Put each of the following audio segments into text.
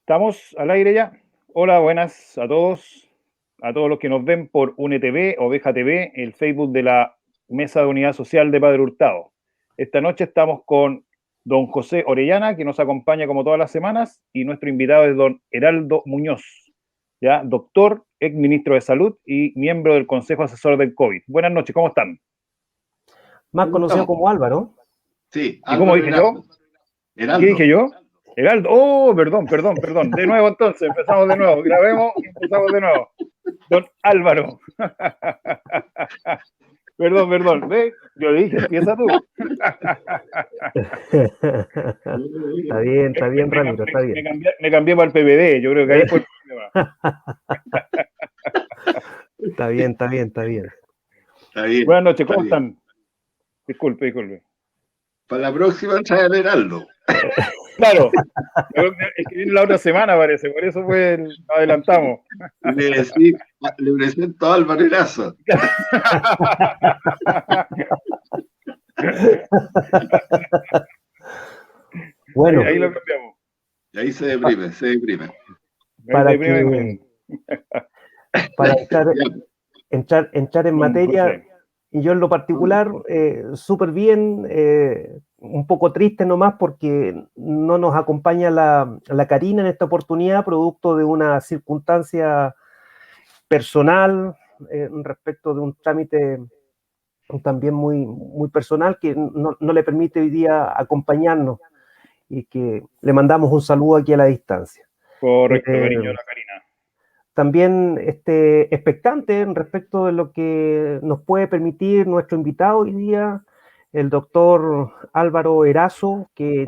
Estamos al aire ya. Hola, buenas a todos los que nos ven por UNETV, Oveja TV, el Facebook de la Mesa de Unidad Social de Padre Hurtado. Esta noche estamos con don José Orellana, que nos acompaña como todas las semanas, y nuestro invitado es don Heraldo Muñoz, ya doctor, ex ministro de Salud y miembro del Consejo Asesor del COVID. Buenas noches, ¿cómo están? Más conocido como Álvaro. Sí, ¿Y cómo dije yo? ¿Qué dije yo? Heraldo. Oh, perdón. De nuevo entonces, empezamos de nuevo. Grabemos y empezamos de nuevo. Don Álvaro. Perdón. ¿Ves? Yo dije, empieza tú. Está bien, Ramiro, está bien. Me cambié para el PPD, yo creo que ahí fue el problema. Está bien. Buenas noches, ¿cómo están? Disculpe. Para la próxima trae el Heraldo. Claro, es que viene la otra semana, parece, por eso adelantamos. Le presento a Álvaro Erazo. Bueno, ahí lo cambiamos. Y ahí se deprime. Para entrar en materia, y yo en lo particular, súper bien, un poco triste nomás porque no nos acompaña la Karina en esta oportunidad, producto de una circunstancia personal, respecto de un trámite también muy personal que no le permite hoy día acompañarnos, y que le mandamos un saludo aquí a la distancia. Correcto, cariño, la Karina. También expectante respecto de lo que nos puede permitir nuestro invitado hoy día, el doctor Álvaro Erazo, que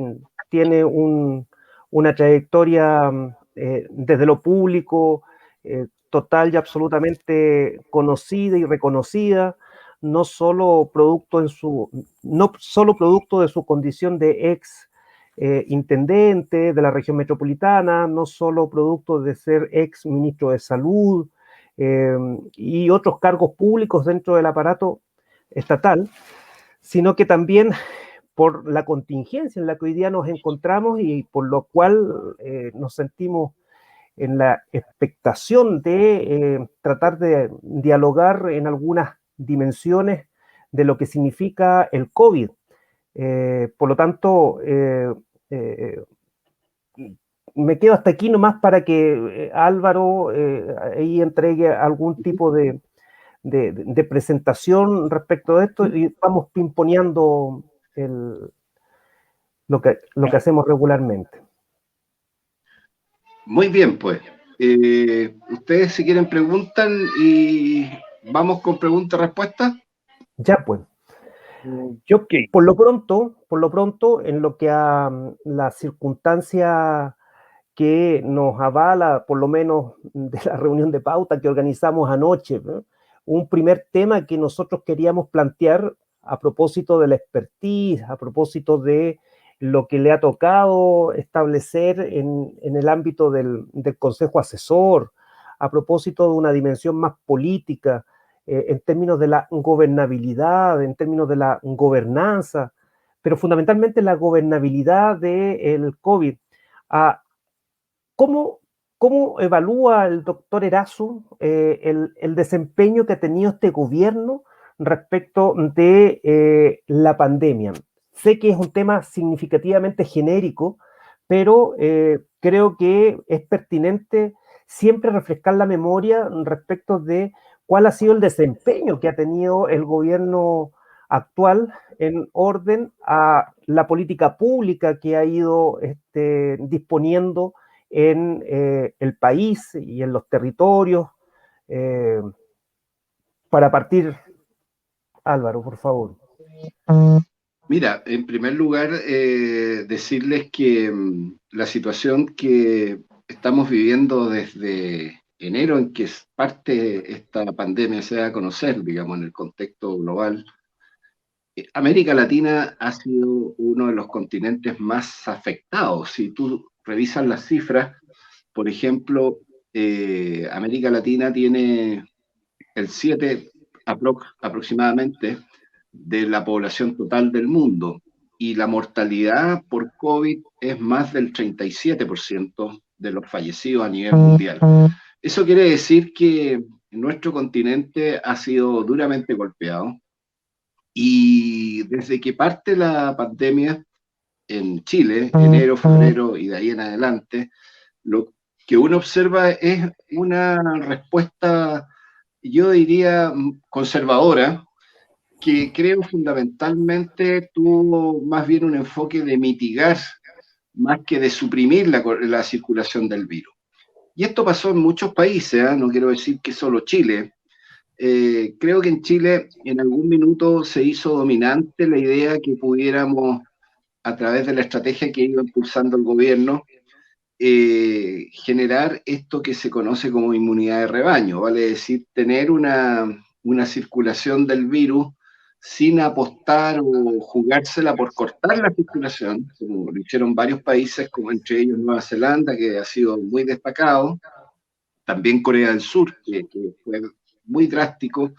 tiene una trayectoria desde lo público total y absolutamente conocida y reconocida, no solo producto de su condición de ex intendente de la región metropolitana, no solo producto de ser ex ministro de Salud y otros cargos públicos dentro del aparato estatal, sino que también por la contingencia en la que hoy día nos encontramos y por lo cual nos sentimos en la expectación de tratar de dialogar en algunas dimensiones de lo que significa el COVID. Por lo tanto, me quedo hasta aquí nomás para que Álvaro ahí entregue algún tipo de presentación respecto de esto y vamos pimponeando lo que hacemos regularmente. Muy bien, pues. Ustedes si quieren preguntan y vamos con preguntas-respuestas. Ya, pues. Yo, por lo pronto, en lo que a la circunstancia que nos avala, por lo menos de la reunión de pauta que organizamos anoche, ¿no? Un primer tema que nosotros queríamos plantear a propósito de la expertise, a propósito de lo que le ha tocado establecer en el ámbito del Consejo Asesor, a propósito de una dimensión más política, en términos de la gobernabilidad, en términos de la gobernanza, pero fundamentalmente la gobernabilidad del COVID. ¿Cómo evalúa el doctor Erazo el desempeño que ha tenido este gobierno respecto de la pandemia? Sé que es un tema significativamente genérico, pero creo que es pertinente siempre refrescar la memoria respecto de cuál ha sido el desempeño que ha tenido el gobierno actual en orden a la política pública que ha ido disponiendo en el país y en los territorios. Para partir, Álvaro, por favor. Mira, en primer lugar, decirles que la situación que estamos viviendo desde enero, en que parte esta pandemia se da a conocer, digamos, en el contexto global, América Latina ha sido uno de los continentes más afectados. Si tú revisas las cifras, por ejemplo, América Latina tiene el 7 aproximadamente de la población total del mundo, y la mortalidad por COVID es más del 37%, de los fallecidos a nivel mundial. Eso quiere decir que nuestro continente ha sido duramente golpeado y desde que parte la pandemia en Chile, enero, febrero y de ahí en adelante, lo que uno observa es una respuesta, yo diría, conservadora, que creo fundamentalmente tuvo más bien un enfoque de mitigar más que de suprimir la circulación del virus. Y esto pasó en muchos países, ¿eh? No quiero decir que solo Chile. Creo que en Chile en algún minuto se hizo dominante la idea que pudiéramos, a través de la estrategia que iba impulsando el gobierno, generar esto que se conoce como inmunidad de rebaño, vale decir, tener una circulación del virus sin apostar o jugársela por cortar la circulación, como lo hicieron varios países, como entre ellos Nueva Zelanda, que ha sido muy destacado, también Corea del Sur, que fue muy drástico,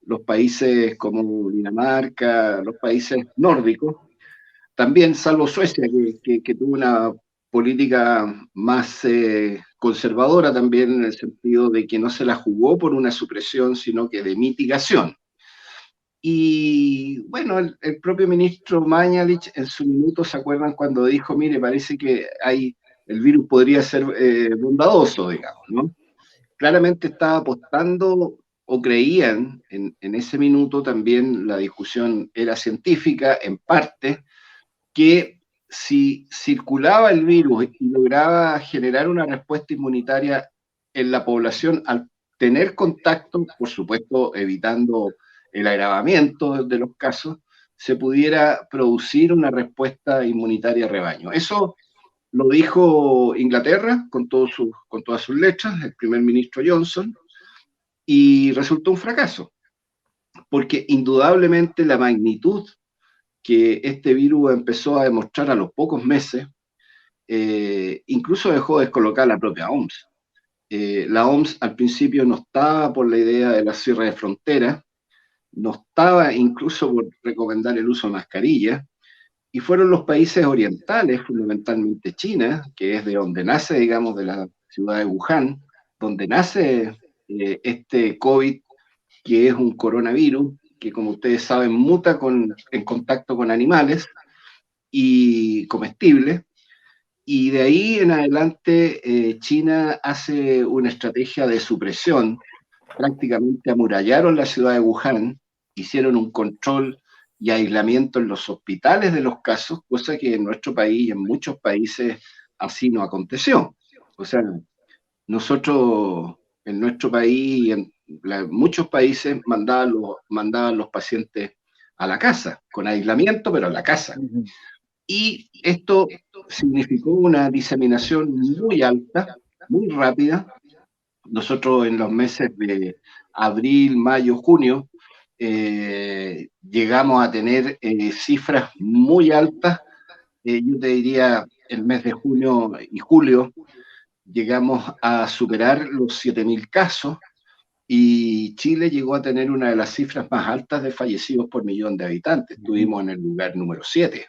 los países como Dinamarca, los países nórdicos, también salvo Suecia, que tuvo una política más conservadora también en el sentido de que no se la jugó por una supresión, sino que de mitigación. Y bueno, el propio ministro Mañalich en su minuto, ¿se acuerdan cuando dijo, mire, parece que el virus podría ser bondadoso, digamos, ¿no? Claramente estaba apostando o creían en ese minuto, también la discusión era científica en parte, que si circulaba el virus y lograba generar una respuesta inmunitaria en la población al tener contacto, por supuesto evitando el agravamiento de los casos, se pudiera producir una respuesta inmunitaria rebaño. Eso lo dijo Inglaterra con todas sus letras, el primer ministro Johnson, y resultó un fracaso, porque indudablemente la magnitud que este virus empezó a demostrar a los pocos meses, incluso dejó descolocar la propia OMS. La OMS al principio no estaba por la idea de la cierre de fronteras, no estaba incluso por recomendar el uso de mascarillas, y fueron los países orientales, fundamentalmente China, que es de donde nace, digamos, de la ciudad de Wuhan, donde nace este COVID, que es un coronavirus, que como ustedes saben muta en contacto con animales y comestibles, y de ahí en adelante China hace una estrategia de supresión, prácticamente amurallaron la ciudad de Wuhan, hicieron un control y aislamiento en los hospitales de los casos, cosa que en nuestro país y en muchos países así no aconteció. O sea, nosotros en nuestro país y en muchos países mandaban los pacientes a la casa, con aislamiento, pero a la casa. Y esto significó una diseminación muy alta, muy rápida. Nosotros en los meses de abril, mayo, junio, llegamos a tener cifras muy altas. Yo te diría, el mes de junio y julio, llegamos a superar los 7.000 casos y Chile llegó a tener una de las cifras más altas de fallecidos por millón de habitantes. Estuvimos en el lugar número 7.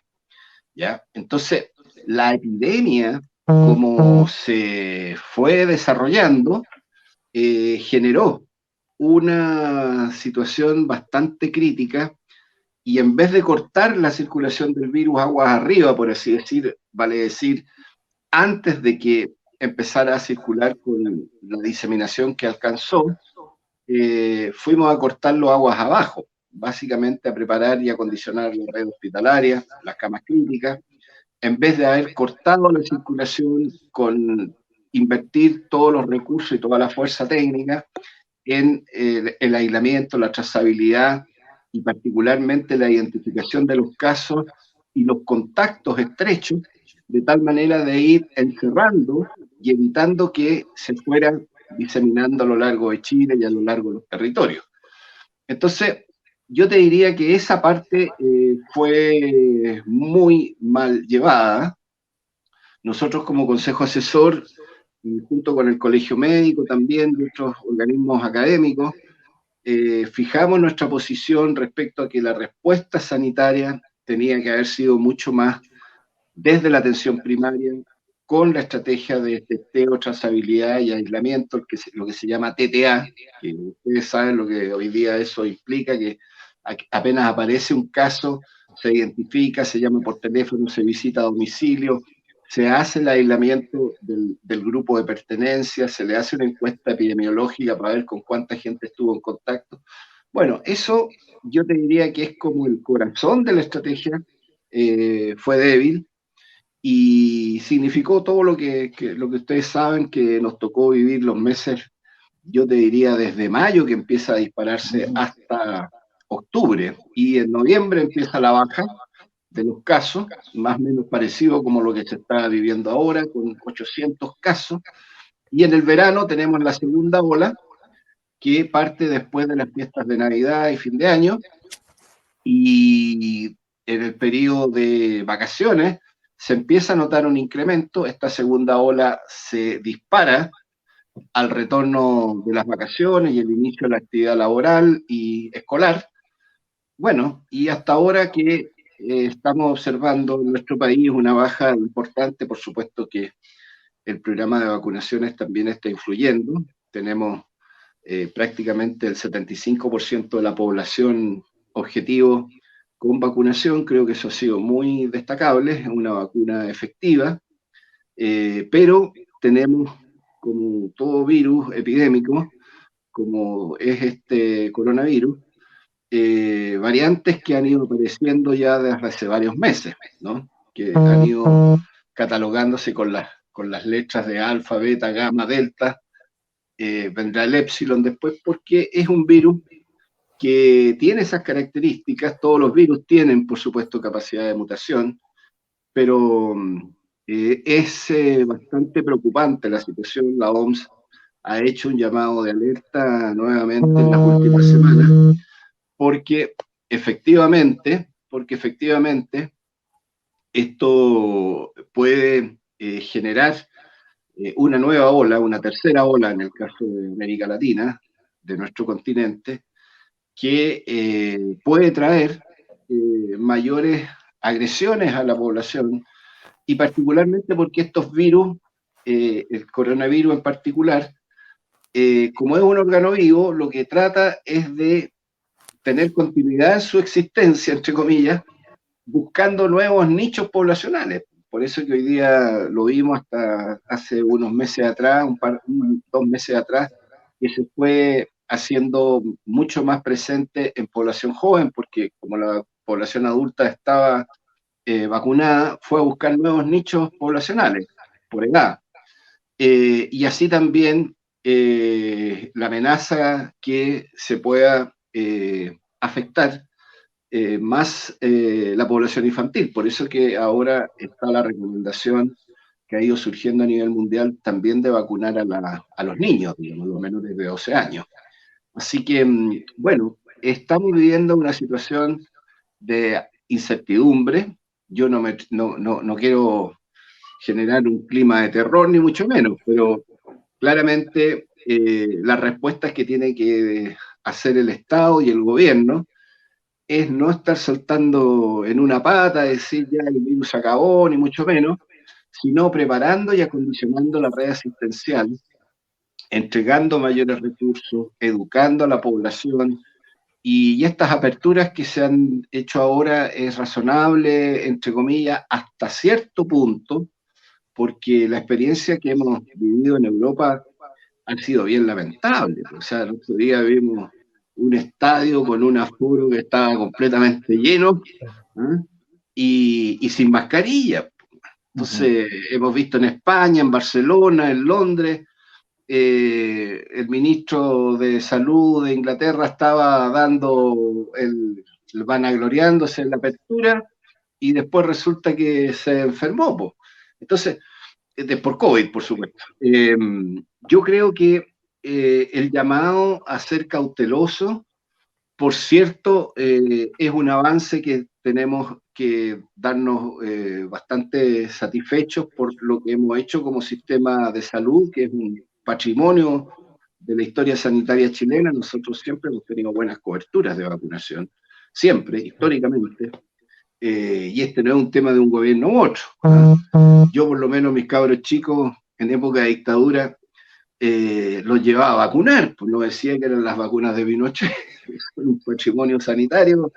¿Ya? Entonces, la epidemia, como se fue desarrollando, generó una situación bastante crítica y en vez de cortar la circulación del virus aguas arriba, por así decir, vale decir, antes de que empezara a circular con la diseminación que alcanzó, fuimos a cortarlo aguas abajo, básicamente a preparar y acondicionar la red hospitalaria, las camas críticas, en vez de haber cortado la circulación con invertir todos los recursos y toda la fuerza técnica en el aislamiento, la trazabilidad y particularmente la identificación de los casos y los contactos estrechos, de tal manera de ir encerrando y evitando que se fueran diseminando a lo largo de Chile y a lo largo de los territorios. Entonces, yo te diría que esa parte fue muy mal llevada. Nosotros como consejo asesor, y junto con el colegio médico también y otros organismos académicos, fijamos nuestra posición respecto a que la respuesta sanitaria tenía que haber sido mucho más desde la atención primaria, con la estrategia de testeo, trazabilidad y aislamiento, lo que se llama TTA, que ustedes saben lo que hoy día eso implica, que apenas aparece un caso, se identifica, se llama por teléfono, se visita a domicilio, se hace el aislamiento del grupo de pertenencia, se le hace una encuesta epidemiológica para ver con cuánta gente estuvo en contacto. Bueno, eso yo te diría que es como el corazón de la estrategia, fue débil y significó todo lo que ustedes saben que nos tocó vivir los meses, yo te diría desde mayo que empieza a dispararse hasta octubre, y en noviembre empieza la baja de los casos, más o menos parecido como lo que se está viviendo ahora, con 800 casos, y en el verano tenemos la segunda ola, que parte después de las fiestas de Navidad y fin de año, y en el periodo de vacaciones se empieza a notar un incremento. Esta segunda ola se dispara al retorno de las vacaciones y el inicio de la actividad laboral y escolar. Bueno, y hasta ahora que estamos observando en nuestro país una baja importante, por supuesto que el programa de vacunaciones también está influyendo. Tenemos prácticamente el 75% de la población objetivo con vacunación. Creo que eso ha sido muy destacable, es una vacuna efectiva, pero tenemos, como todo virus epidémico, como es este coronavirus, variantes que han ido apareciendo ya desde hace varios meses, ¿no? Que han ido catalogándose con las letras de alfa, beta, gamma, delta, vendrá el épsilon después, porque es un virus que tiene esas características. Todos los virus tienen, por supuesto, capacidad de mutación, pero es bastante preocupante la situación. La OMS ha hecho un llamado de alerta nuevamente en las últimas semanas, porque efectivamente esto puede generar una nueva ola, una tercera ola en el caso de América Latina, de nuestro continente, que puede traer mayores agresiones a la población, y particularmente porque estos virus, el coronavirus en particular, como es un órgano vivo, lo que trata es de tener continuidad en su existencia, entre comillas, buscando nuevos nichos poblacionales. Por eso que hoy día lo vimos hasta hace unos meses atrás, 2 meses atrás, que se fue haciendo mucho más presente en población joven, porque como la población adulta estaba vacunada, fue a buscar nuevos nichos poblacionales por edad. Y así también la amenaza que se pueda afectar más la población infantil. Por eso que ahora está la recomendación que ha ido surgiendo a nivel mundial también de vacunar a los niños, digamos, los menores de 12 años. Así que, bueno, estamos viviendo una situación de incertidumbre. Yo no quiero generar un clima de terror, ni mucho menos, pero claramente las respuestas que tiene que hacer el Estado y el gobierno es no estar saltando en una pata, decir ya el virus se acabó, ni mucho menos, sino preparando y acondicionando la red asistencial, entregando mayores recursos, educando a la población, y estas aperturas que se han hecho ahora es razonable, entre comillas, hasta cierto punto, porque la experiencia que hemos vivido en Europa ha sido bien lamentable. O sea, el otro día vimos un estadio con un aforo que estaba completamente lleno, ¿eh? y sin mascarilla. Entonces, hemos visto en España, en Barcelona, en Londres, el ministro de Salud de Inglaterra estaba vanagloriándose en la apertura, y después resulta que se enfermó, po. Entonces, por COVID, por supuesto. Yo creo que el llamado a ser cauteloso, por cierto, es un avance que tenemos que darnos bastante satisfechos por lo que hemos hecho como sistema de salud, que es un patrimonio de la historia sanitaria chilena. Nosotros siempre hemos tenido buenas coberturas de vacunación, siempre, históricamente. y este no es un tema de un gobierno u otro. Yo, por lo menos, mis cabros chicos, en época de dictadura, los llevaba a vacunar, pues no decía que eran las vacunas de Pinochet, un patrimonio sanitario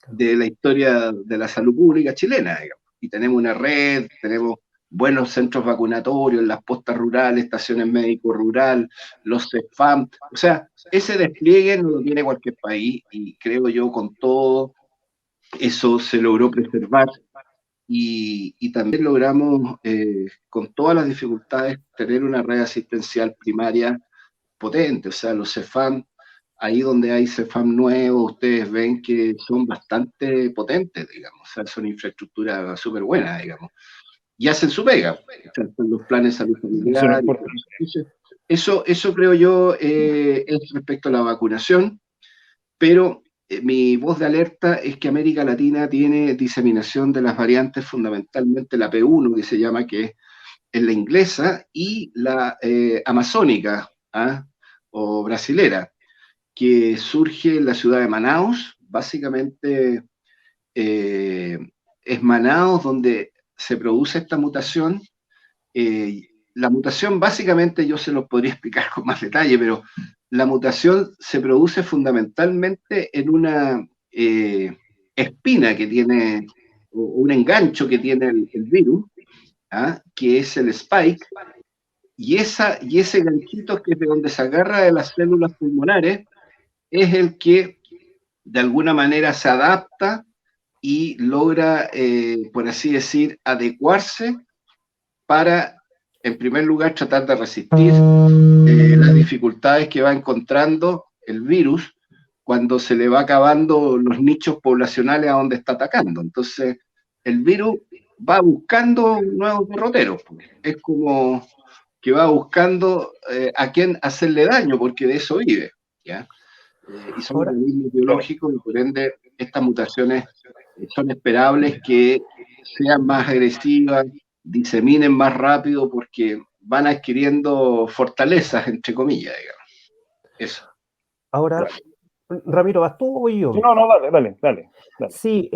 de la historia de la salud pública chilena, digamos. Y tenemos una red, tenemos buenos centros vacunatorios, las postas rurales, estaciones médico rural, los CEFAM, o sea, ese despliegue no lo tiene cualquier país, y creo yo con todo eso se logró preservar, y también logramos, con todas las dificultades, tener una red asistencial primaria potente. O sea, los CEFAM, ahí donde hay CEFAM nuevos, ustedes ven que son bastante potentes, digamos, o sea, son infraestructuras súper buenas, digamos, y hacen su pega, con los planes de salud familiar. Eso creo yo es respecto a la vacunación, pero mi voz de alerta es que América Latina tiene diseminación de las variantes, fundamentalmente la P1, que se llama, que es la inglesa, y la amazónica, o brasilera, que surge en la ciudad de Manaus. Básicamente es Manaus donde se produce esta mutación. La mutación, básicamente, yo se lo podría explicar con más detalle, pero la mutación se produce fundamentalmente en una espina que tiene, o un engancho que tiene el virus, que es el spike, y ese ganchito, que es de donde se agarra de las células pulmonares, es el que de alguna manera se adapta y logra, por así decir, adecuarse para, en primer lugar, tratar de resistir las dificultades que va encontrando el virus cuando se le va acabando los nichos poblacionales a donde está atacando. Entonces, el virus va buscando nuevos derroteros. Es como que va buscando a quién hacerle daño, porque de eso vive, ¿ya? Y son organismos biológicos, y por ende estas mutaciones son esperables que sean más agresivas, diseminen más rápido, porque van adquiriendo fortalezas, entre comillas, digamos. Eso. Ahora, Ramiro, ¿vas tú o voy yo? No, dale. Sí,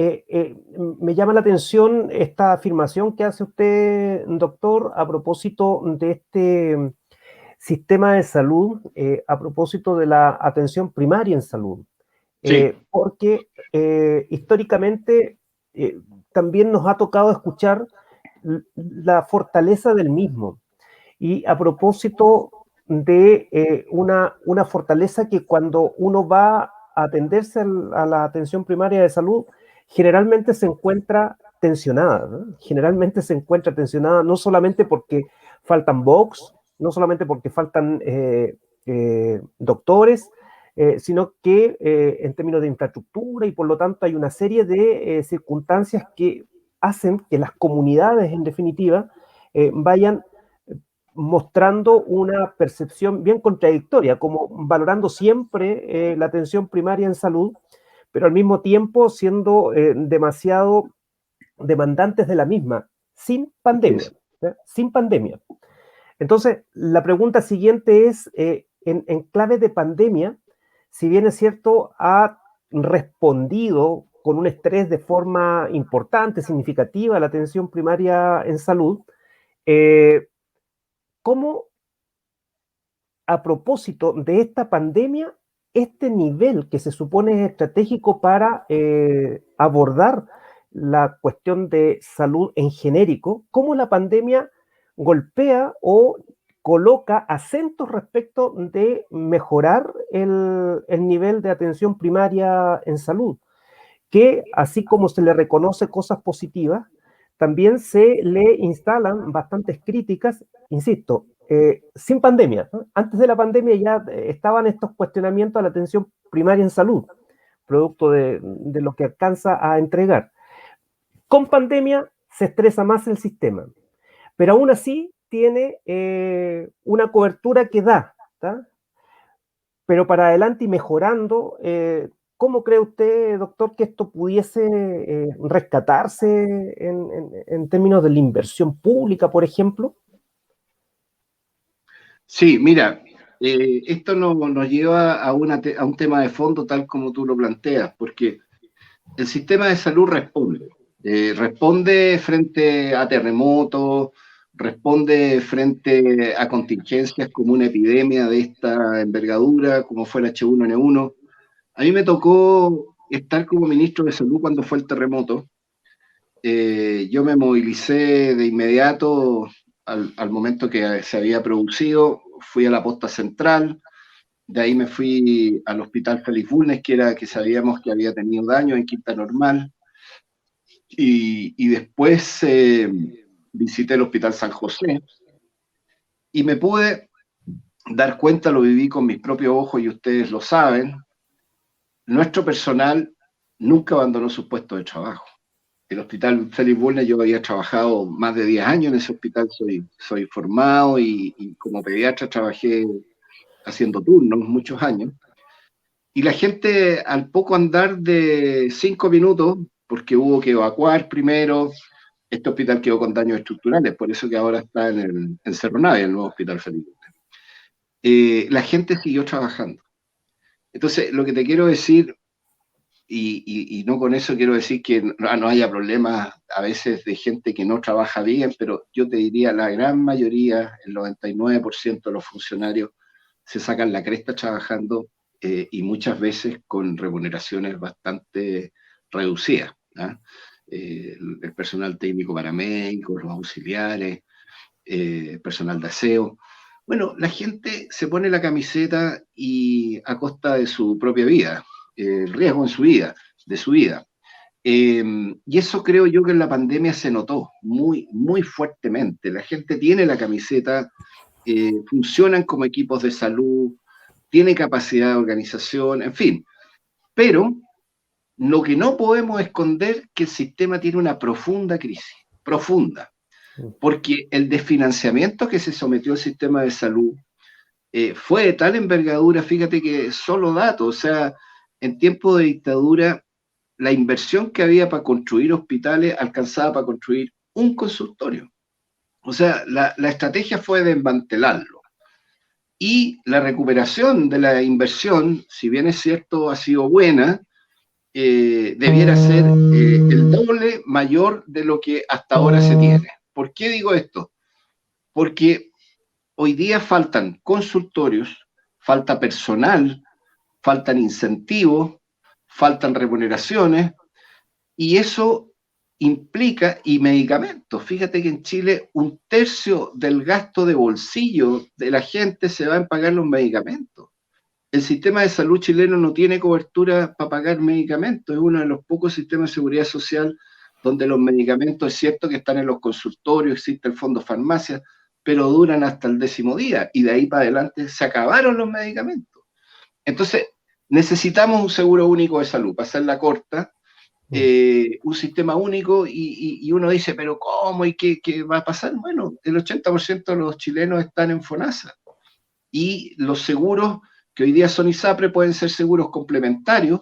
me llama la atención esta afirmación que hace usted, doctor, a propósito de este sistema de salud, a propósito de la atención primaria en salud. Sí. Porque históricamente también nos ha tocado escuchar la fortaleza del mismo. Y a propósito de una fortaleza que cuando uno va a atenderse a la atención primaria de salud, generalmente se encuentra tensionada, ¿no? Generalmente se encuentra tensionada no solamente porque faltan box, no solamente porque faltan doctores, sino que en términos de infraestructura, y por lo tanto hay una serie de circunstancias que hacen que las comunidades, en definitiva, vayan mostrando una percepción bien contradictoria, como valorando siempre la atención primaria en salud, pero al mismo tiempo siendo demasiado demandantes de la misma, sin pandemia. Sin pandemia. Entonces, la pregunta siguiente es, en clave de pandemia, si bien es cierto, ha respondido con un estrés de forma importante, significativa, la atención primaria en salud, ¿cómo, a propósito de esta pandemia, este nivel que se supone es estratégico para abordar la cuestión de salud en genérico, cómo la pandemia golpea o coloca acentos respecto de mejorar el nivel de atención primaria en salud, que así como se le reconoce cosas positivas, también se le instalan bastantes críticas, insisto, sin pandemia, ¿no? Antes de la pandemia ya estaban estos cuestionamientos a la atención primaria en salud, producto de lo que alcanza a entregar. Con pandemia se estresa más el sistema, pero aún así tiene una cobertura que da, ¿tá? Pero para adelante y mejorando, ¿cómo cree usted, doctor, que esto pudiese rescatarse en términos de la inversión pública, por ejemplo? Sí, mira, esto nos lleva a un tema de fondo, tal como tú lo planteas, porque el sistema de salud responde. Responde frente a terremotos, responde frente a contingencias como una epidemia de esta envergadura, como fue el H1N1. A mí me tocó estar como ministro de Salud cuando fue el terremoto. Yo me movilicé de inmediato al momento que se había producido, fui a la posta central, de ahí me fui al hospital Félix Bulnes, que sabíamos que había tenido daño en Quinta Normal, y después visité el hospital San José, y me pude dar cuenta, lo viví con mis propios ojos y ustedes lo saben, nuestro personal nunca abandonó sus puestos de trabajo. El hospital Félix Bulnes, yo había trabajado más de 10 años en ese hospital, soy formado y como pediatra trabajé haciendo turnos muchos años. Y la gente, al poco andar de 5 minutos, porque hubo que evacuar primero, este hospital quedó con daños estructurales, por eso que ahora está en Cerro Navia, el nuevo hospital Félix Bulnes. La gente siguió trabajando. Entonces, lo que te quiero decir, y no con eso quiero decir que no haya problemas a veces de gente que no trabaja bien, pero yo te diría la gran mayoría, el 99% de los funcionarios se sacan la cresta trabajando y muchas veces con remuneraciones bastante reducidas. ¿Ah? El personal técnico paramédico, los auxiliares, personal de aseo. Bueno, la gente se pone la camiseta y a costa de su propia vida, el riesgo en su vida, de su vida. Y eso creo yo que en la pandemia se notó muy, muy fuertemente. La gente tiene la camiseta, funcionan como equipos de salud, tiene capacidad de organización, en fin. Pero lo que no podemos esconder es que el sistema tiene una profunda crisis, profunda, porque el desfinanciamiento que se sometió al sistema de salud fue de tal envergadura, fíjate que solo datos, o sea, en tiempo de dictadura, la inversión que había para construir hospitales alcanzaba para construir un consultorio. O sea, la estrategia fue desmantelarlo. Y la recuperación de la inversión, si bien es cierto, ha sido buena, debiera ser el doble mayor de lo que hasta ahora se tiene. ¿Por qué digo esto? Porque hoy día faltan consultorios, falta personal, faltan incentivos, faltan remuneraciones, y eso implica, y medicamentos. Fíjate que en Chile 1/3 del gasto de bolsillo de la gente se va en pagar los medicamentos. El sistema de salud chileno no tiene cobertura para pagar medicamentos, es uno de los pocos sistemas de seguridad social donde los medicamentos, es cierto que están en los consultorios, existe el fondo farmacia, pero duran hasta el 10º día, y de ahí para adelante se acabaron los medicamentos. Entonces, necesitamos un seguro único de salud, para hacerla corta, un sistema único, y uno dice, pero ¿cómo? ¿Y qué va a pasar? Bueno, el 80% de los chilenos están en FONASA, y los seguros que hoy día son ISAPRE pueden ser seguros complementarios,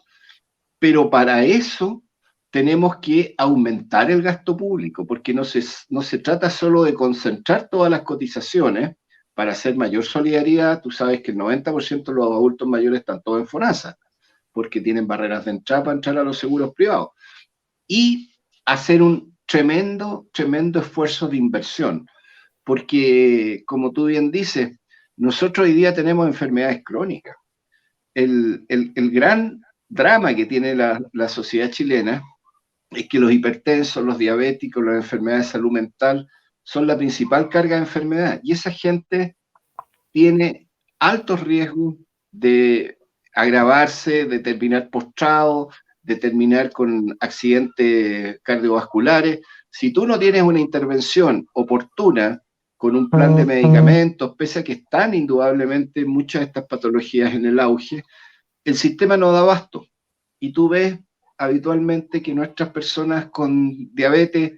pero para eso tenemos que aumentar el gasto público, porque no se trata solo de concentrar todas las cotizaciones para hacer mayor solidaridad. Tú sabes que el 90% de los adultos mayores están todos en FONASA, porque tienen barreras de entrada para entrar a los seguros privados. Y hacer un tremendo, tremendo esfuerzo de inversión, porque, como tú bien dices, nosotros hoy día tenemos enfermedades crónicas. El gran drama que tiene la sociedad chilena es que los hipertensos, los diabéticos, las enfermedades de salud mental son la principal carga de enfermedad, y esa gente tiene altos riesgos de agravarse, de terminar postrado, de terminar con accidentes cardiovasculares. Si tú no tienes una intervención oportuna con un plan de medicamentos, pese a que están indudablemente muchas de estas patologías en el auge, el sistema no da abasto. Y tú ves habitualmente que nuestras personas con diabetes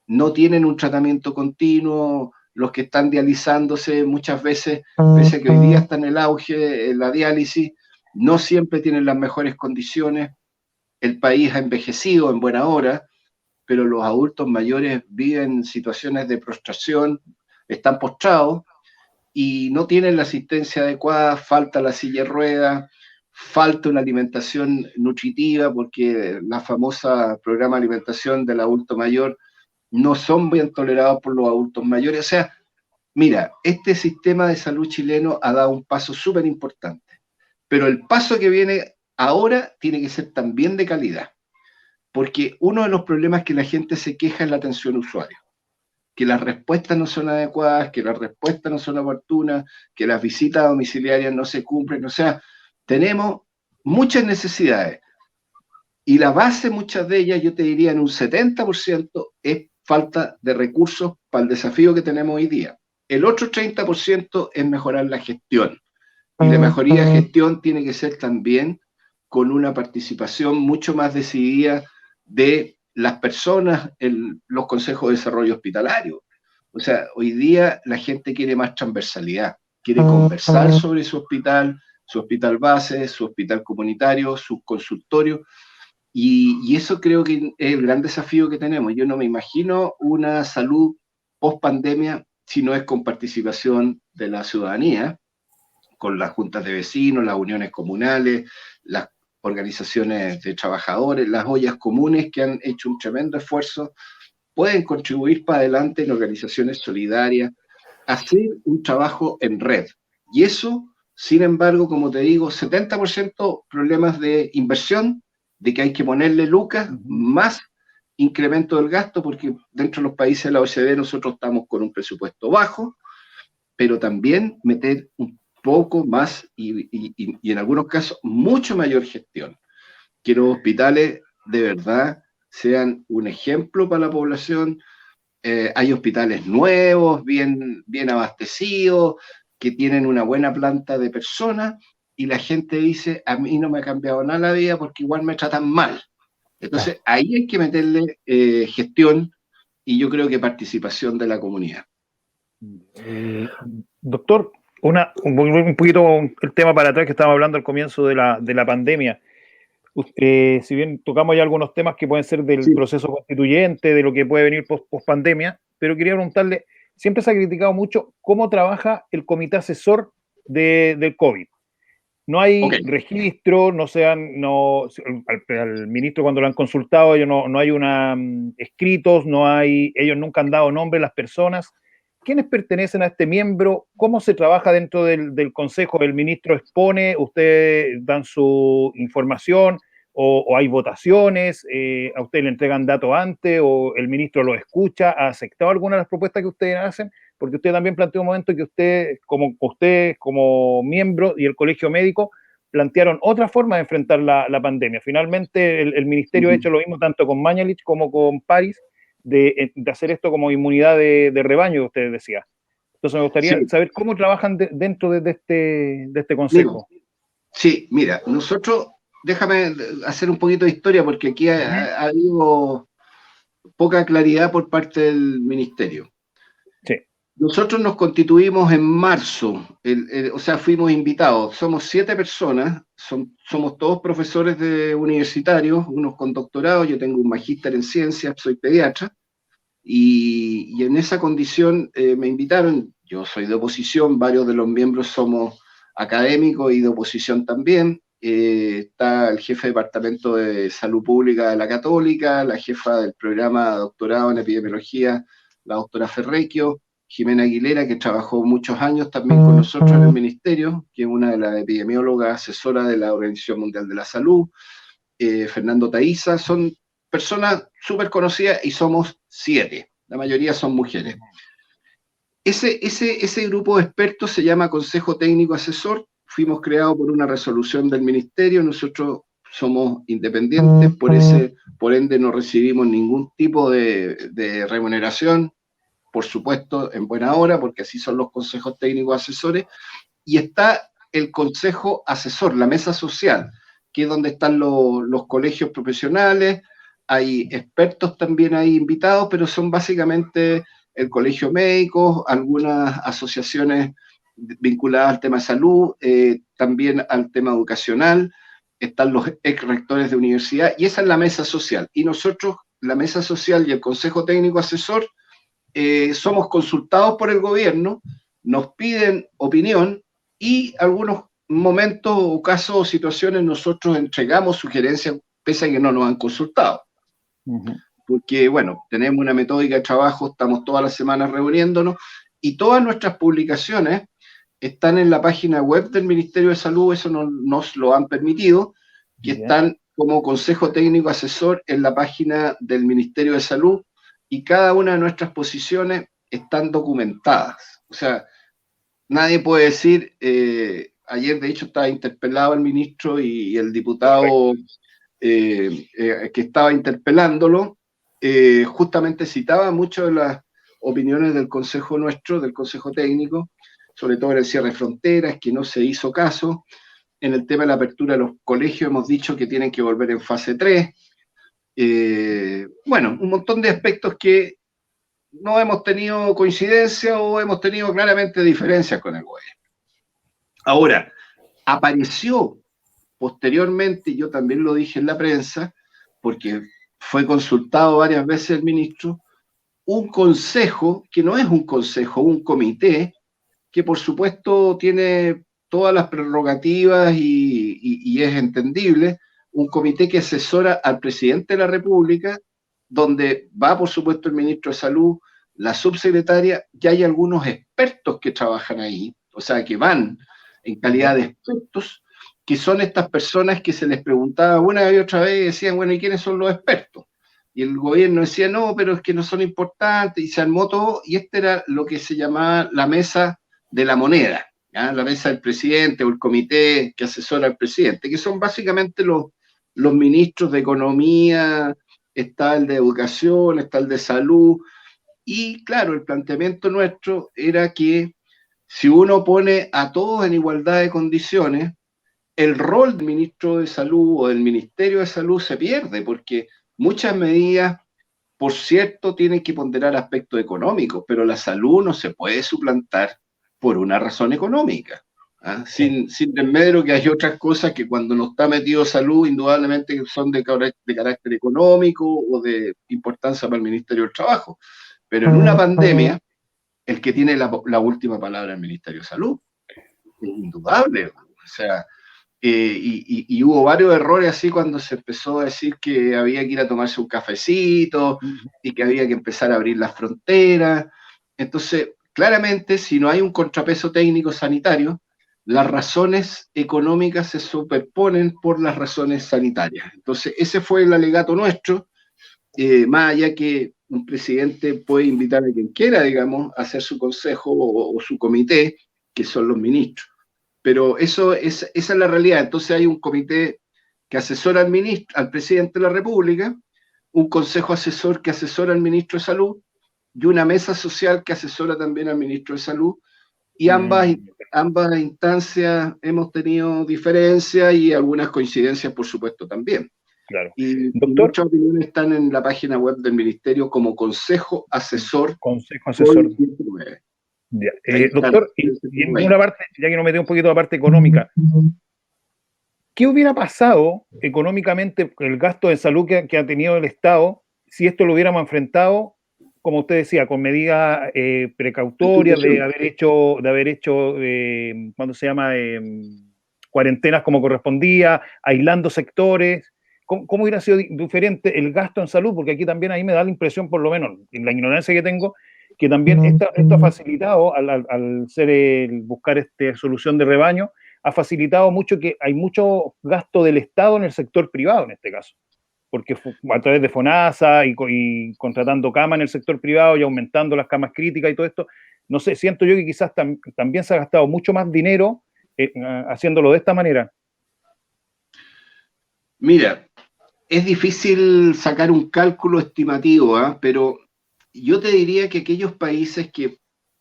no tienen un tratamiento continuo, los que están dializándose muchas veces, pese a que hoy día está en el auge la diálisis, no siempre tienen las mejores condiciones. El país ha envejecido en buena hora, pero los adultos mayores viven situaciones de prostración, están postrados y no tienen la asistencia adecuada, falta la silla de ruedas, falta una alimentación nutritiva, porque la famosa programa de alimentación del adulto mayor no son bien tolerados por los adultos mayores. O sea, mira, este sistema de salud chileno ha dado un paso súper importante, pero el paso que viene ahora tiene que ser también de calidad, porque uno de los problemas que la gente se queja es la atención usuario, que las respuestas no son adecuadas, que las respuestas no son oportunas, que las visitas domiciliarias no se cumplen. O sea, tenemos muchas necesidades y la base, muchas de ellas, yo te diría en un 70%, es falta de recursos para el desafío que tenemos hoy día. El otro 30% es mejorar la gestión. Y la mejoría de gestión tiene que ser también con una participación mucho más decidida de las personas en los consejos de desarrollo hospitalario. O sea, hoy día la gente quiere más transversalidad, quiere conversar sobre su hospital base, su hospital comunitario, sus consultorios, y eso creo que es el gran desafío que tenemos. Yo no me imagino una salud post pandemia si no es con participación de la ciudadanía, con las juntas de vecinos, las uniones comunales, las organizaciones de trabajadores, las ollas comunes que han hecho un tremendo esfuerzo, pueden contribuir para adelante en organizaciones solidarias, hacer un trabajo en red. Y eso, sin embargo, como te digo, 70% problemas de inversión, de que hay que ponerle lucas, más incremento del gasto, porque dentro de los países de la OECD nosotros estamos con un presupuesto bajo, pero también meter un poco más y en algunos casos mucho mayor gestión. Que los hospitales de verdad sean un ejemplo para la población. Hay hospitales nuevos, bien abastecidos, que tienen una buena planta de personas, y la gente dice, a mí no me ha cambiado nada la vida porque igual me tratan mal. Entonces, ahí hay que meterle gestión y yo creo que participación de la comunidad. Doctor, un poquito el tema para atrás que estábamos hablando al comienzo de la pandemia. Si bien tocamos ya algunos temas que pueden ser del proceso constituyente, de lo que puede venir post pandemia, pero quería preguntarle, siempre se ha criticado mucho cómo trabaja el comité asesor del COVID. No hay registro, al ministro cuando lo han consultado, ellos no hay escritos, ellos nunca han dado nombre a las personas. ¿Quiénes pertenecen a este miembro? ¿Cómo se trabaja dentro del consejo? ¿El ministro expone, ustedes dan su información o hay votaciones? ¿A ustedes le entregan datos antes o el ministro lo escucha? ¿Ha aceptado alguna de las propuestas que ustedes hacen? Porque usted también planteó un momento que usted como miembro y el colegio médico plantearon otra forma de enfrentar la pandemia. Finalmente el ministerio ha hecho lo mismo tanto con Mañalich como con París, de hacer esto como inmunidad de rebaño, usted decía. Entonces me gustaría saber cómo trabajan dentro de este consejo. Mira, nosotros, déjame hacer un poquito de historia porque aquí ha habido poca claridad por parte del ministerio. Nosotros nos constituimos en marzo, o sea, fuimos invitados. Somos 7 personas, somos todos profesores universitarios, unos con doctorado, yo tengo un magíster en ciencias, soy pediatra, y en esa condición me invitaron. Yo soy de oposición, varios de los miembros somos académicos y de oposición también. Está el jefe de Departamento de Salud Pública de la Católica, la jefa del programa de doctorado en epidemiología, la doctora Ferrecchio, Jimena Aguilera, que trabajó muchos años también con nosotros en el ministerio, que es una de las epidemiólogas asesora de la Organización Mundial de la Salud, Fernando Taiza, son personas súper conocidas y somos 7, la mayoría son mujeres. Ese grupo de expertos se llama Consejo Técnico Asesor, fuimos creados por una resolución del ministerio, nosotros somos independientes, por ende no recibimos ningún tipo de remuneración, por supuesto, en buena hora, porque así son los consejos técnicos asesores, y está el consejo asesor, la mesa social, que es donde están los colegios profesionales, hay expertos también ahí invitados, pero son básicamente el colegio médico, algunas asociaciones vinculadas al tema de salud, también al tema educacional, están los ex rectores de universidad, y esa es la mesa social. Y nosotros, la mesa social y el consejo técnico asesor, somos consultados por el gobierno, nos piden opinión y algunos momentos o casos o situaciones nosotros entregamos sugerencias pese a que no nos han consultado. Porque, bueno, tenemos una metódica de trabajo, estamos todas las semanas reuniéndonos y todas nuestras publicaciones están en la página web del Ministerio de Salud, eso nos lo han permitido, que están como Consejo Técnico Asesor en la página del Ministerio de Salud y cada una de nuestras posiciones están documentadas. O sea, nadie puede decir, ayer de hecho estaba interpelado el ministro y el diputado que estaba interpelándolo, justamente citaba muchas de las opiniones del Consejo nuestro, del Consejo Técnico, sobre todo en el cierre de fronteras, que no se hizo caso. En el tema de la apertura de los colegios hemos dicho que tienen que volver en fase 3. Bueno, un montón de aspectos que no hemos tenido coincidencia o hemos tenido claramente diferencias con el gobierno. Ahora, apareció posteriormente, yo también lo dije en la prensa, porque fue consultado varias veces el ministro, un consejo, que no es un consejo, un comité, que por supuesto tiene todas las prerrogativas y es entendible, un comité que asesora al presidente de la República, donde va por supuesto el ministro de Salud, la subsecretaria, y hay algunos expertos que trabajan ahí, o sea, que van en calidad de expertos, que son estas personas que se les preguntaba una y otra vez y decían, bueno, ¿y quiénes son los expertos? Y el gobierno decía, no, pero es que no son importantes, y se armó todo, y este era lo que se llamaba la mesa de la moneda, ¿ya? La mesa del presidente o el comité que asesora al presidente, que son básicamente los ministros de Economía, está el de Educación, está el de Salud, y claro, el planteamiento nuestro era que si uno pone a todos en igualdad de condiciones, el rol del ministro de Salud o del Ministerio de Salud se pierde, porque muchas medidas, por cierto, tienen que ponderar aspectos económicos, pero la salud no se puede suplantar por una razón económica. ¿Ah? Sin desmedro que hay otras cosas que cuando no está metido salud, indudablemente son de carácter económico o de importancia para el Ministerio del Trabajo. Pero en una pandemia, el que tiene la última palabra es el Ministerio de Salud. Es indudable. O sea, y hubo varios errores así cuando se empezó a decir que había que ir a tomarse un cafecito y que había que empezar a abrir las fronteras. Entonces, claramente, si no hay un contrapeso técnico sanitario, las razones económicas se superponen por las razones sanitarias. Entonces, ese fue el alegato nuestro, más allá que un presidente puede invitar a quien quiera, digamos, a hacer su consejo o su comité, que son los ministros. Pero esa es la realidad. Entonces hay un comité que asesora al presidente de la República, un consejo asesor que asesora al ministro de Salud y una mesa social que asesora también al ministro de Salud. Y ambas instancias hemos tenido diferencias y algunas coincidencias, por supuesto, también. Claro. Y Doctor, muchas opiniones están en la página web del Ministerio como Consejo Asesor. Consejo Asesor. Ya. Doctor, en una parte, ya que nos metí un poquito a la parte económica, ¿qué hubiera pasado económicamente el gasto de salud que ha tenido el Estado si esto lo hubiéramos enfrentado, como usted decía, con medidas precautorias de haber hecho ¿cuándo se llama? Cuarentenas como correspondía, aislando sectores? ¿Cómo hubiera sido diferente el gasto en salud? Porque aquí también ahí me da la impresión, por lo menos, en la ignorancia que tengo, que también esto ha facilitado, al buscar esta solución de rebaño, ha facilitado mucho que hay mucho gasto del Estado en el sector privado en este caso, porque a través de FONASA y contratando camas en el sector privado y aumentando las camas críticas y todo esto, no sé, siento yo que quizás también se ha gastado mucho más dinero haciéndolo de esta manera. Mira, es difícil sacar un cálculo estimativo, pero yo te diría que aquellos países que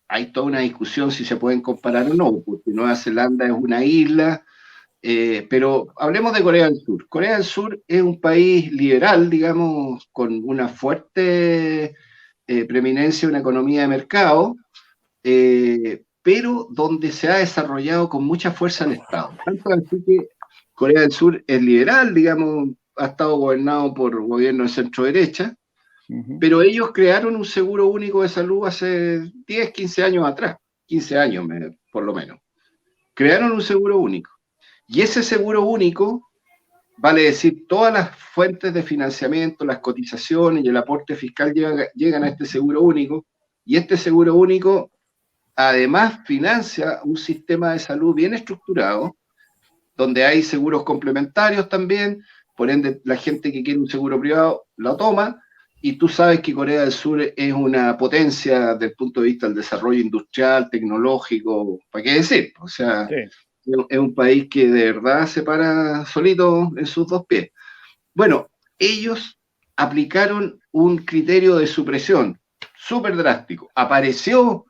hay toda una discusión si se pueden comparar o no, porque Nueva Zelanda es una isla, pero hablemos de Corea del Sur. Corea del Sur es un país liberal, digamos, con una fuerte preeminencia, una economía de mercado, pero donde se ha desarrollado con mucha fuerza el Estado. Tanto así que Corea del Sur es liberal, digamos, ha estado gobernado por gobierno de centro-derecha, pero ellos crearon un seguro único de salud hace 10, 15 años atrás, 15 años por lo menos. Crearon un seguro único. Y ese seguro único, vale decir, todas las fuentes de financiamiento, las cotizaciones y el aporte fiscal llegan a este seguro único, y este seguro único además financia un sistema de salud bien estructurado, donde hay seguros complementarios también, por ende la gente que quiere un seguro privado lo toma, y tú sabes que Corea del Sur es una potencia desde el punto de vista del desarrollo industrial, tecnológico, ¿para qué decir? O sea, sí, es un país que de verdad se para solito en sus dos pies. Bueno, ellos aplicaron un criterio de supresión súper drástico. Apareció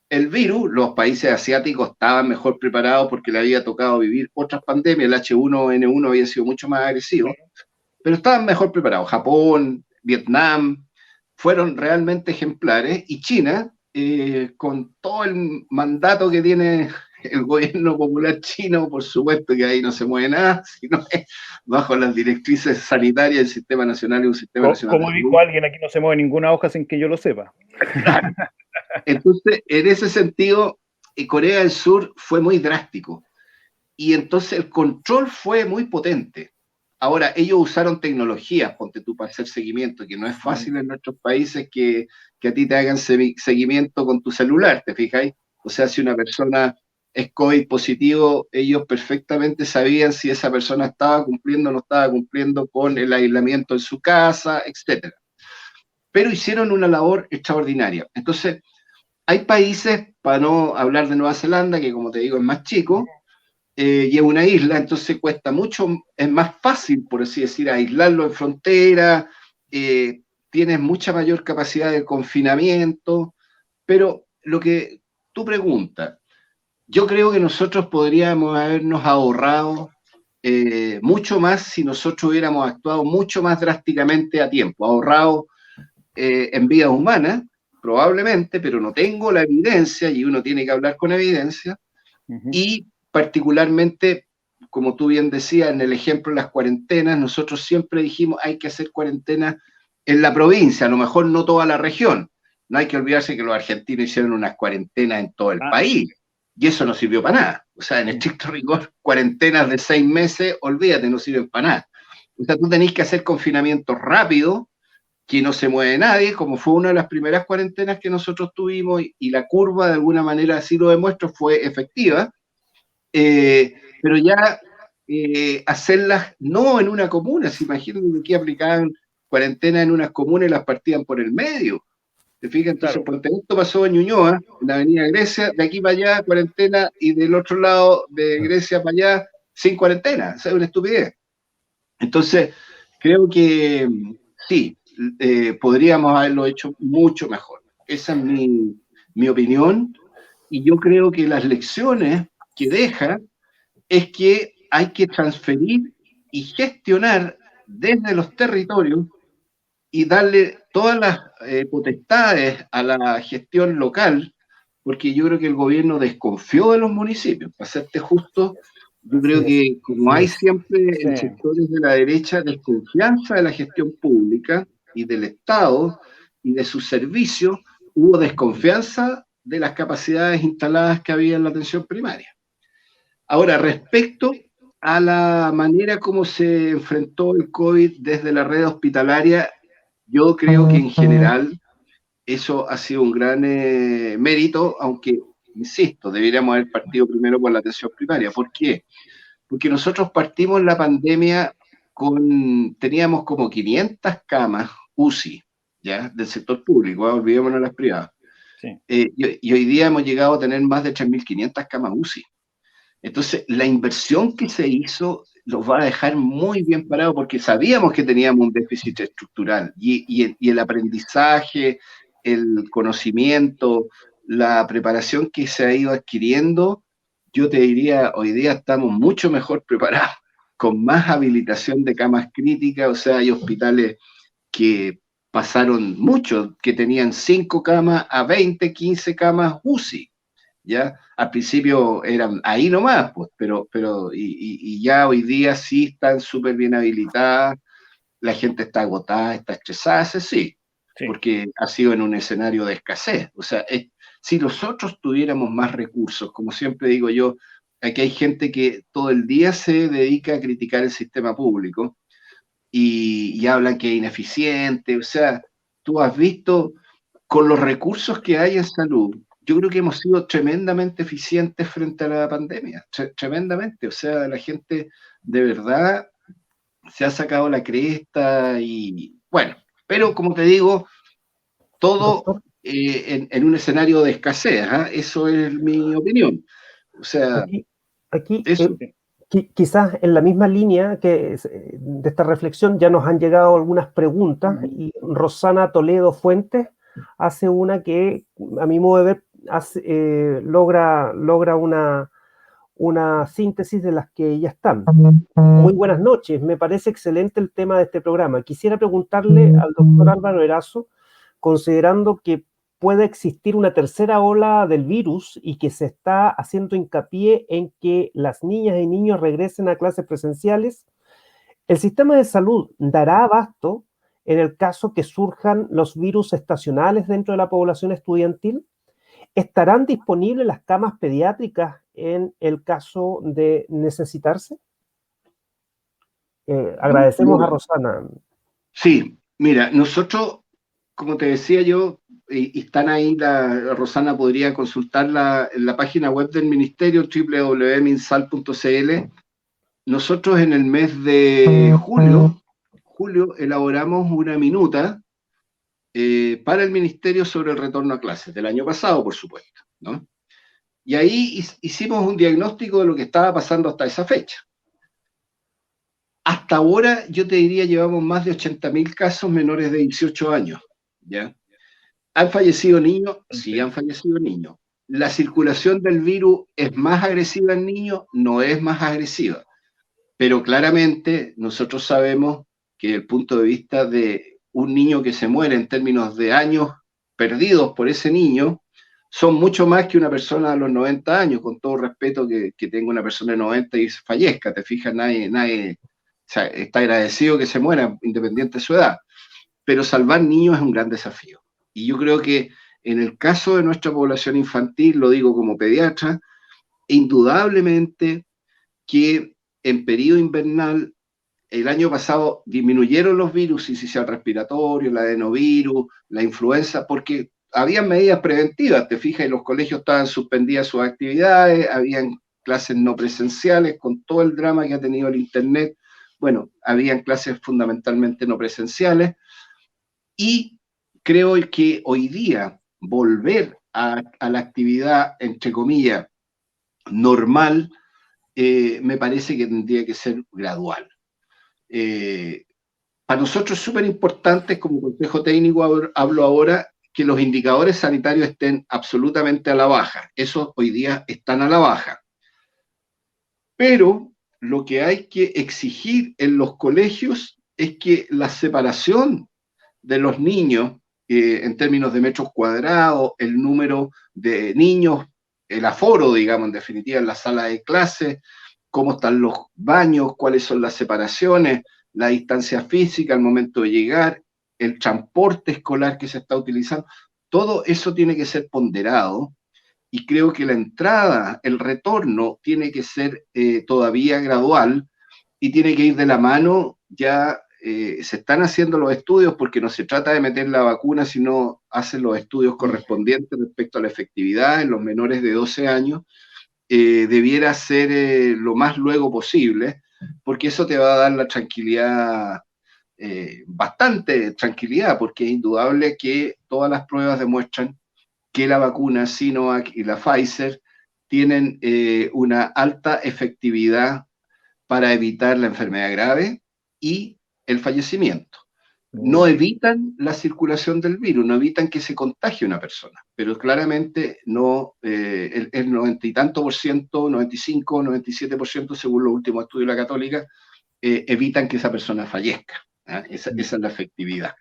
el virus, los países asiáticos estaban mejor preparados porque le había tocado vivir otras pandemias, el H1N1 había sido mucho más agresivo, pero estaban mejor preparados. Japón, Vietnam, fueron realmente ejemplares, y China, con todo el mandato que tiene el gobierno popular chino, por supuesto que ahí no se mueve nada, sino bajo las directrices sanitarias del Sistema Nacional y un Sistema Nacional de salud. Como dijo alguien, aquí no se mueve ninguna hoja sin que yo lo sepa. Claro. Entonces, en ese sentido, Corea del Sur fue muy drástico, y entonces el control fue muy potente. Ahora, ellos usaron tecnologías, ponte tú, para hacer seguimiento, que no es fácil en nuestros países que a ti te hagan seguimiento con tu celular, ¿te fijáis? O sea, si una persona es COVID positivo, ellos perfectamente sabían si esa persona estaba cumpliendo o no estaba cumpliendo con el aislamiento en su casa, etc. Pero hicieron una labor extraordinaria. Entonces, hay países, para no hablar de Nueva Zelanda, que como te digo es más chico, y es una isla, entonces cuesta mucho, es más fácil, por así decir, aislarlo en frontera, tienes mucha mayor capacidad de confinamiento, pero lo que tú preguntas, yo creo que nosotros podríamos habernos ahorrado mucho más si nosotros hubiéramos actuado mucho más drásticamente a tiempo, ahorrado en vidas humanas, probablemente, pero no tengo la evidencia, y uno tiene que hablar con evidencia, y particularmente, como tú bien decías, en el ejemplo de las cuarentenas, nosotros siempre dijimos hay que hacer cuarentenas en la provincia, a lo mejor no toda la región. No hay que olvidarse que los argentinos hicieron unas cuarentenas en todo el país, y eso no sirvió para nada. O sea, en estricto rigor, cuarentenas de 6 meses, olvídate, no sirven para nada. O sea, tú tenés que hacer confinamiento rápido, que no se mueve nadie, como fue una de las primeras cuarentenas que nosotros tuvimos, y la curva de alguna manera así lo demuestra, fue efectiva, pero ya hacerlas no en una comuna, se imaginan que aquí aplicaban cuarentena en unas comunas y las partían por el medio. ¿Te fijas? Entonces, claro, esto pasó en Ñuñoa, en la avenida Grecia, de aquí para allá cuarentena, y del otro lado de Grecia para allá sin cuarentena. O sea, es una estupidez. Entonces, creo que sí, podríamos haberlo hecho mucho mejor. Esa es mi opinión, y yo creo que las lecciones que deja es que hay que transferir y gestionar desde los territorios y darle todas las potestades a la gestión local, porque yo creo que el gobierno desconfió de los municipios. Para serte justo, yo creo que como hay siempre en sectores de la derecha desconfianza de la gestión pública y del Estado y de sus servicios, hubo desconfianza de las capacidades instaladas que había en la atención primaria. Ahora, respecto a la manera como se enfrentó el COVID desde la red hospitalaria, yo creo que en general eso ha sido un gran mérito, aunque, insisto, deberíamos haber partido primero por la atención primaria. ¿Por qué? Porque nosotros partimos la pandemia teníamos como 500 camas UCI, ¿ya? Del sector público, olvidémonos de las privadas. Sí. Y hoy día hemos llegado a tener más de 3.500 camas UCI. Entonces, la inversión que se hizo los va a dejar muy bien parados, porque sabíamos que teníamos un déficit estructural, y el aprendizaje, el conocimiento, la preparación que se ha ido adquiriendo, yo te diría, hoy día estamos mucho mejor preparados, con más habilitación de camas críticas. O sea, hay hospitales que pasaron mucho, que tenían 5 camas a 20, 15 camas UCI. ¿Ya? Al principio eran ahí nomás, pues, pero y ya hoy día sí están súper bien habilitadas, la gente está agotada, está estresada, sí, porque ha sido en un escenario de escasez. O sea, si nosotros tuviéramos más recursos, como siempre digo yo, aquí hay gente que todo el día se dedica a criticar el sistema público y hablan que es ineficiente. O sea, tú has visto con los recursos que hay en salud, yo creo que hemos sido tremendamente eficientes frente a la pandemia, tremendamente. O sea, la gente de verdad se ha sacado la cresta y bueno, pero como te digo, todo Doctor, en un escenario de escasez, ¿ah? Eso es mi opinión. O sea, aquí eso. quizás en la misma línea de esta reflexión ya nos han llegado algunas preguntas y Rosana Toledo Fuentes hace una que, a mi modo de ver, logra una síntesis de las que ya están. Muy buenas noches, me parece excelente el tema de este programa. Quisiera preguntarle al doctor Álvaro Erazo, considerando que puede existir una tercera ola del virus y que se está haciendo hincapié en que las niñas y niños regresen a clases presenciales, ¿el sistema de salud dará abasto en el caso que surjan los virus estacionales dentro de la población estudiantil? ¿Estarán disponibles las camas pediátricas en el caso de necesitarse? Agradecemos a Rosana. Sí, mira, nosotros, como te decía yo, y están ahí, Rosana podría consultar en la página web del ministerio, www.minsal.cl. Nosotros en el mes de julio elaboramos una minuta para el ministerio sobre el retorno a clases, del año pasado, por supuesto, ¿no? Y ahí hicimos un diagnóstico de lo que estaba pasando hasta esa fecha. Hasta ahora, yo te diría, llevamos más de 80.000 casos menores de 18 años, ¿ya? ¿Han fallecido niños? Sí, han fallecido niños. ¿La circulación del virus es más agresiva en niños? No es más agresiva. Pero claramente nosotros sabemos que desde el punto de vista de un niño que se muere en términos de años perdidos por ese niño, son mucho más que una persona de los 90 años, con todo respeto que tenga una persona de 90 y fallezca. Te fijas, nadie o sea, está agradecido que se muera, independiente de su edad. Pero salvar niños es un gran desafío. Y yo creo que en el caso de nuestra población infantil, lo digo como pediatra, indudablemente que en periodo invernal, el año pasado disminuyeron los virus, el respiratorio, el adenovirus, la influenza, porque había medidas preventivas, te fijas, y los colegios estaban suspendidas sus actividades, habían clases no presenciales, con todo el drama que ha tenido el Internet. Bueno, habían clases fundamentalmente no presenciales, y creo que hoy día volver a la actividad, entre comillas, normal, me parece que tendría que ser gradual. Para nosotros es súper importante, como consejo técnico hablo ahora, que los indicadores sanitarios estén absolutamente a la baja. Esos hoy día están a la baja. Pero lo que hay que exigir en los colegios es que la separación de los niños, en términos de metros cuadrados, el número de niños, el aforo, digamos, en definitiva, en la sala de clase, cómo están los baños, cuáles son las separaciones, la distancia física al momento de llegar, el transporte escolar que se está utilizando, todo eso tiene que ser ponderado y creo que la entrada, el retorno tiene que ser todavía gradual y tiene que ir de la mano. Ya se están haciendo los estudios porque no se trata de meter la vacuna, sino hacen los estudios correspondientes respecto a la efectividad en los menores de 12 años. Debiera ser lo más luego posible, porque eso te va a dar la tranquilidad, bastante tranquilidad, porque es indudable que todas las pruebas demuestran que la vacuna Sinovac y la Pfizer tienen una alta efectividad para evitar la enfermedad grave y el fallecimiento. No evitan la circulación del virus, no evitan que se contagie una persona, pero claramente no, el 90 y tanto por ciento, 95, 97%, según los últimos estudios de la Católica, evitan que esa persona fallezca. Esa es la efectividad.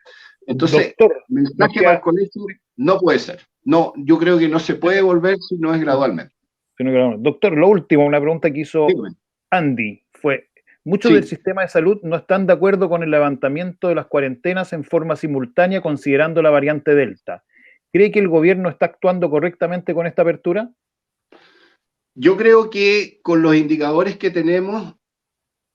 Entonces, doctor, mensaje para el colegio, no puede ser. No, yo creo que no se puede volver si no es gradualmente. Doctor, lo último, una pregunta que hizo Dígame. Andy fue, muchos del Sí. sistema de salud no están de acuerdo con el levantamiento de las cuarentenas en forma simultánea considerando la variante Delta. ¿Cree que el gobierno está actuando correctamente con esta apertura? Yo creo que con los indicadores que tenemos,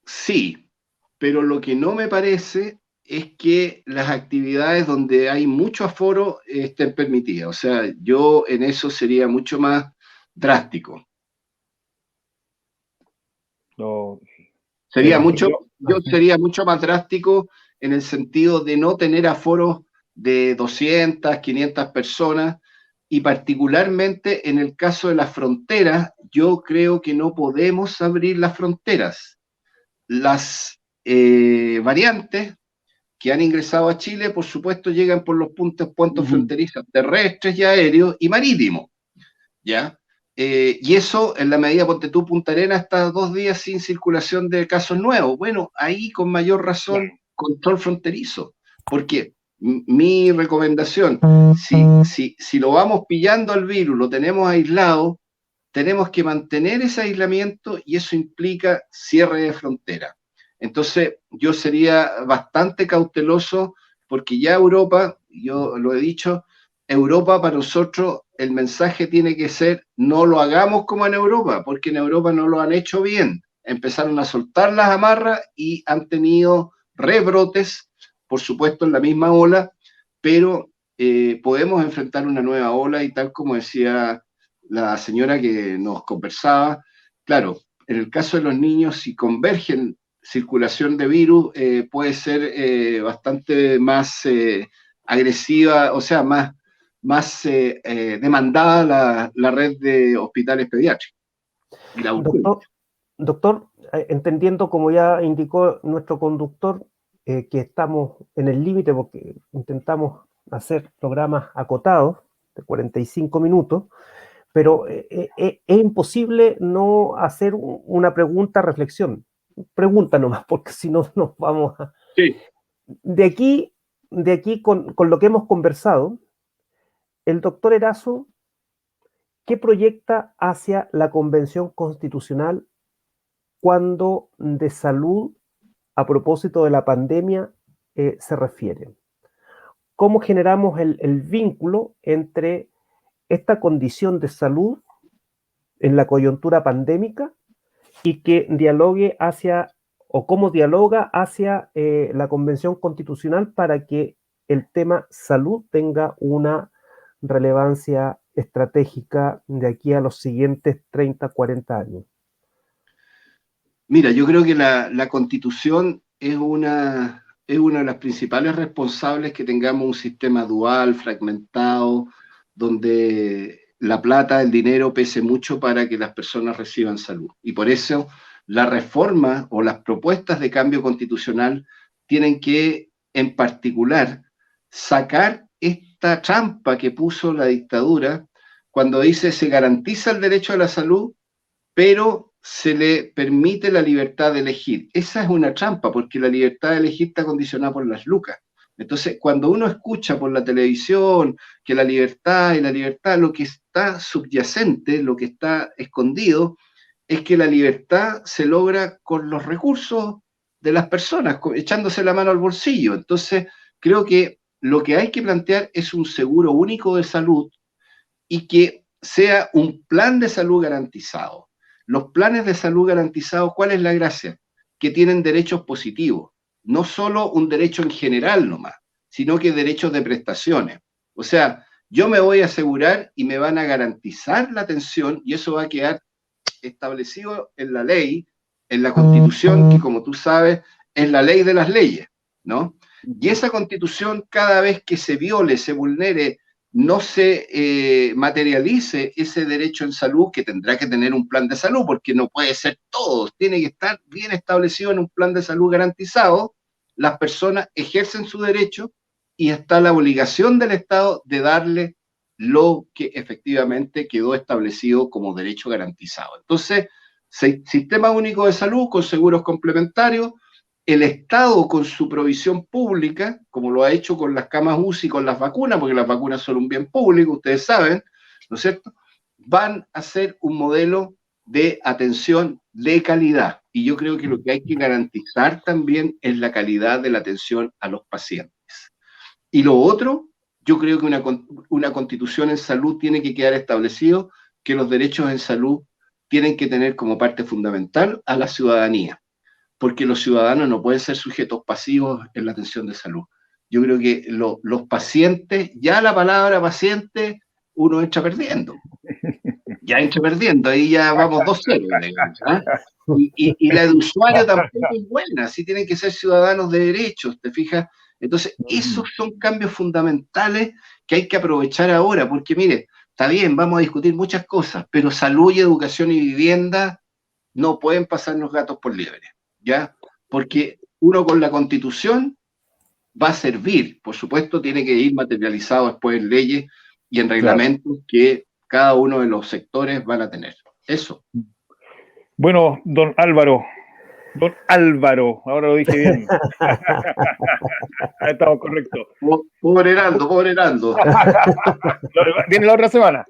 sí, pero lo que no me parece es que las actividades donde hay mucho aforo estén permitidas. O sea, yo en eso sería mucho más drástico. No, Sería sí, mucho, yo sería mucho más drástico en el sentido de no tener aforos de 200, 500 personas, y particularmente en el caso de las fronteras, yo creo que no podemos abrir las fronteras. Las variantes que han ingresado a Chile, por supuesto, llegan por los puentes fronterizos terrestres y aéreos y marítimos, ¿ya? Y eso, en la medida, ponte tú, Punta Arenas está 2 días sin circulación de casos nuevos. Bueno, ahí con mayor razón, control fronterizo, porque mi recomendación, si lo vamos pillando al virus, lo tenemos aislado, tenemos que mantener ese aislamiento y eso implica cierre de frontera. Entonces, yo sería bastante cauteloso porque ya Europa, yo lo he dicho, Europa para nosotros el mensaje tiene que ser no lo hagamos como en Europa, porque en Europa no lo han hecho bien. Empezaron a soltar las amarras y han tenido rebrotes, por supuesto en la misma ola, pero podemos enfrentar una nueva ola y tal como decía la señora que nos conversaba, claro, en el caso de los niños, si convergen circulación de virus, puede ser bastante más agresiva, o sea, más demandada la red de hospitales pediátricos. Doctor, entendiendo, como ya indicó nuestro conductor, que estamos en el límite porque intentamos hacer programas acotados de 45 minutos, pero es imposible no hacer una pregunta, reflexión. Pregunta nomás, porque si no nos vamos a... Sí. De aquí con lo que hemos conversado, el doctor Erazo, ¿qué proyecta hacia la Convención Constitucional cuando de salud, a propósito de la pandemia, se refiere? ¿Cómo generamos el vínculo entre esta condición de salud en la coyuntura pandémica y que dialogue hacia, o cómo dialoga hacia la Convención Constitucional para que el tema salud tenga una relevancia estratégica de aquí a los siguientes 30, 40 años? Mira, yo creo que la Constitución es una de las principales responsables que tengamos un sistema dual, fragmentado, donde la plata, el dinero pese mucho para que las personas reciban salud. Y por eso la reforma o las propuestas de cambio constitucional tienen que, en particular, sacar esta trampa que puso la dictadura cuando dice se garantiza el derecho a la salud, pero se le permite la libertad de elegir. Esa es una trampa, porque la libertad de elegir está condicionada por las lucas. Entonces, cuando uno escucha por la televisión que la libertad y la libertad, lo que está subyacente, lo que está escondido, es que la libertad se logra con los recursos de las personas, echándose la mano al bolsillo. Entonces, creo que lo que hay que plantear es un seguro único de salud y que sea un plan de salud garantizado. Los planes de salud garantizados, ¿cuál es la gracia? Que tienen derechos positivos, no solo un derecho en general nomás, sino que derechos de prestaciones. O sea, yo me voy a asegurar y me van a garantizar la atención y eso va a quedar establecido en la ley, en la Constitución, que como tú sabes, es la ley de las leyes, ¿no? Y esa Constitución, cada vez que se viole, se vulnere, no se materialice ese derecho en salud, que tendrá que tener un plan de salud, porque no puede ser todo, tiene que estar bien establecido en un plan de salud garantizado, las personas ejercen su derecho y está la obligación del Estado de darle lo que efectivamente quedó establecido como derecho garantizado. Entonces, sistema único de salud con seguros complementarios, el Estado con su provisión pública, como lo ha hecho con las camas UCI, con las vacunas, porque las vacunas son un bien público, ustedes saben, ¿no es cierto? Van a ser un modelo de atención de calidad. Y yo creo que lo que hay que garantizar también es la calidad de la atención a los pacientes. Y lo otro, yo creo que una constitución en salud tiene que quedar establecido que los derechos en salud tienen que tener como parte fundamental a la ciudadanía, porque los ciudadanos no pueden ser sujetos pasivos en la atención de salud. Yo creo que los pacientes, ya la palabra paciente, uno entra perdiendo. Ya entra perdiendo, ahí ya vamos 2-0. Y la de usuario tampoco es buena, sí tienen que ser ciudadanos de derechos, ¿te fijas? Entonces, esos son cambios fundamentales que hay que aprovechar ahora, porque mire, está bien, vamos a discutir muchas cosas, pero salud y educación y vivienda no pueden pasarnos gatos por liebre, ¿ya? Porque uno con la Constitución va a servir, por supuesto tiene que ir materializado después en leyes y en reglamentos que cada uno de los sectores van a tener. Eso. Bueno, don Álvaro, ahora lo dije bien. Estamos correctos. Pobre Heraldo. Viene la otra semana.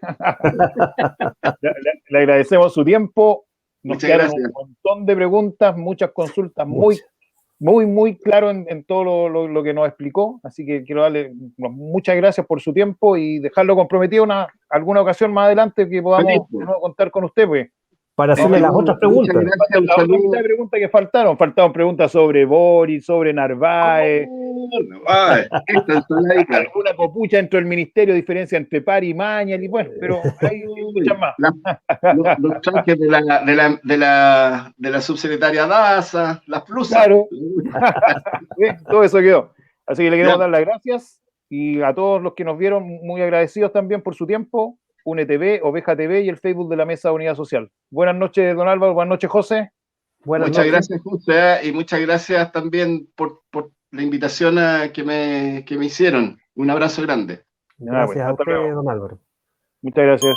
Le agradecemos su tiempo. Nos quedaron un montón de preguntas, muchas consultas, muy claro en todo lo que nos explicó. Así que quiero darle muchas gracias por su tiempo y dejarlo comprometido alguna ocasión más adelante que podamos contar con usted, pues. Para hacerle las otras preguntas. Las otras preguntas que faltaron preguntas sobre Boris, sobre Narváez, alguna copucha dentro del ministerio, diferencia entre Pari y Mañal, y bueno, pero hay muchas más. Los trajes de la subsecretaria Daza, las blusas. Claro. Todo eso quedó. Así que le queremos dar las gracias y a todos los que nos vieron, muy agradecidos también por su tiempo. UNETV, Oveja TV y el Facebook de la Mesa de Unidad Social. Buenas noches, don Álvaro. Buenas noches, José. Muchas gracias, José, y muchas gracias también por la invitación que me hicieron. Un abrazo grande. Gracias a usted, don Álvaro. Muchas gracias.